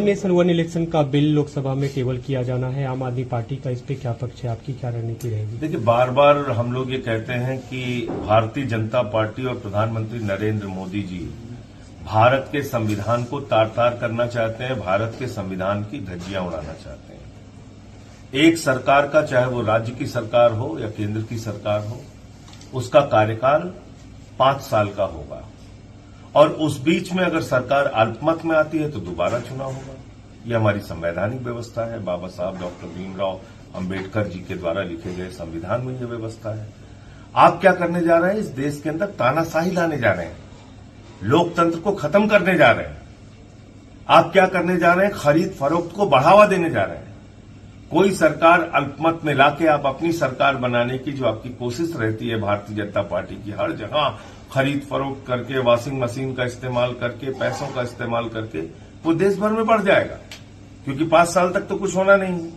Nation one election का bill Lok Sabha में table किया जाना है, आम आदमी पार्टी का इस पे क्या पक्ष है, आपकी क्या रणनीति रहेगी? देखिए, बार बार हम लोग ये कहते हैं कि भारतीय जनता पार्टी और प्रधानमंत्री नरेंद्र मोदी जी भारत के संविधान को तार तार करना चाहते हैं, भारत के संविधान की धज्जियां उड़ाना चाहते हैं। एक सरकार का, चाहे वो राज्य की सरकार हो या केंद्र की सरकार हो, उसका कार्यकाल 5 साल का होगा और उस बीच में अगर सरकार अल्पमत में आती है तो दोबारा चुनाव होगा। ये हमारी संवैधानिक व्यवस्था है। बाबा साहब डॉक्टर भीमराव अंबेडकर जी के द्वारा लिखे गए संविधान में यह व्यवस्था है। आप क्या करने जा रहे हैं? इस देश के अंदर तानाशाही लाने जा रहे हैं, लोकतंत्र को खत्म करने जा रहे हैं। आप क्या करने जा रहे हैं? खरीद फरोख्त को बढ़ावा देने जा रहे हैं। कोई सरकार अल्पमत में लाके आप अपनी सरकार बनाने की जो आपकी कोशिश रहती है भारतीय जनता पार्टी की, हर जगह खरीद फरोख्त करके, वॉशिंग मशीन का इस्तेमाल करके, पैसों का इस्तेमाल करके, वो देश भर में बढ़ जाएगा, क्योंकि 5 साल तक तो कुछ होना नहीं है।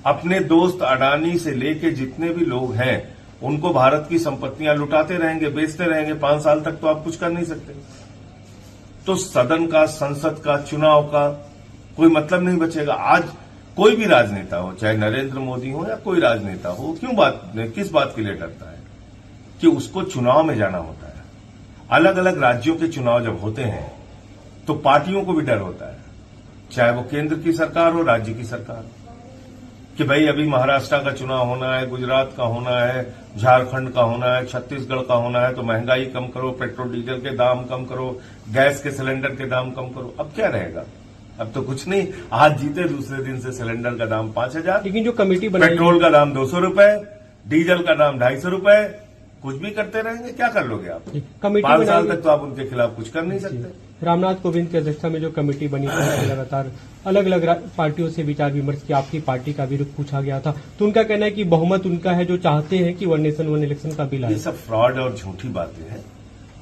अपने दोस्त अडानी से लेके जितने भी लोग हैं उनको भारत की संपत्तियां लुटाते रहेंगे, बेचते रहेंगे। 5 साल तक तो आप कुछ कर नहीं सकते। तो सदन का, संसद का, चुनाव का कोई मतलब नहीं बचेगा। आज कोई भी राजनेता हो, चाहे नरेंद्र मोदी हो या कोई राजनेता हो, किस बात के लिए डरता है? कि उसको चुनाव में जाना होता है। अलग अलग राज्यों के चुनाव जब होते हैं तो पार्टियों को भी डर होता है, चाहे वो केंद्र की सरकार हो, राज्य की सरकार हो, कि भाई अभी महाराष्ट्र का चुनाव होना है, गुजरात का होना है, झारखंड का होना है, छत्तीसगढ़ का होना है, तो महंगाई कम करो, पेट्रोल डीजल के दाम कम करो, गैस के सिलेंडर के दाम कम करो। अब क्या रहेगा? अब तो कुछ नहीं। आज जीते, दूसरे दिन से सिलेंडर का दाम 5,000, लेकिन जो कमेटी बनाई, पेट्रोल का दाम 200 रुपए, डीजल का दाम 250 रुपए, कुछ भी करते रहेंगे। क्या कर लोगे आप? कमेटी 5 साल तक तो आप उनके खिलाफ कुछ कर नहीं सकते। रामनाथ कोविंद की अध्यक्षता में जो कमेटी बनी थी, लगातार अलग अलग पार्टियों से विचार विमर्श किया, आपकी पार्टी का भी रुख पूछा गया था, तो उनका कहना है कि बहुमत उनका है जो चाहते हैं कि वन नेशन वन इलेक्शन का बिल आए। ये सब फ्रॉड और झूठी बातें हैं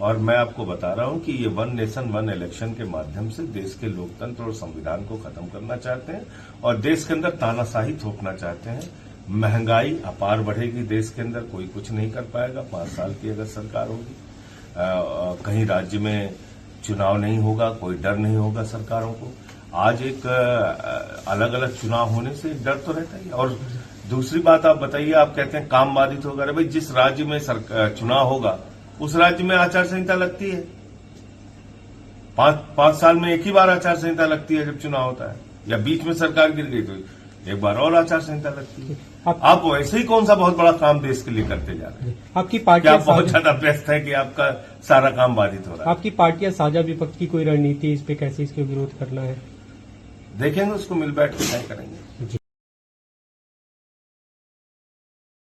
और मैं आपको बता रहा हूं कि ये वन नेशन वन इलेक्शन के माध्यम से देश के लोकतंत्र और संविधान को खत्म करना चाहते हैं और देश के अंदर तानाशाही थोपना चाहते हैं। महंगाई अपार बढ़ेगी देश के अंदर, कोई कुछ नहीं कर पाएगा। 5 साल की अगर सरकार होगी, कहीं राज्य में चुनाव नहीं होगा, कोई डर नहीं होगा सरकारों को। आज एक अलग अलग चुनाव होने से डर तो रहता ही। और दूसरी बात आप बताइए, आप कहते हैं काम बाधित होगा। अरे भाई, जिस राज्य में चुनाव होगा उस राज्य में आचार संहिता लगती है। 5 साल में एक ही बार आचार संहिता लगती है जब चुनाव होता है, या बीच में सरकार गिर गई तो एक बार और आचार संहिता लगती है। आप वैसे ही कौन सा बहुत बड़ा काम देश के लिए करते जा रहे हैं? आपकी पार्टी आप बहुत ज्यादा व्यस्त है कि आपका सारा काम बाधित हो रहा है। आपकी पार्टी या साझा विपक्ष की कोई रणनीति इस पे, कैसे इसके विरोध करना है? देखेंगे, उसको मिल बैठ के तय करेंगे।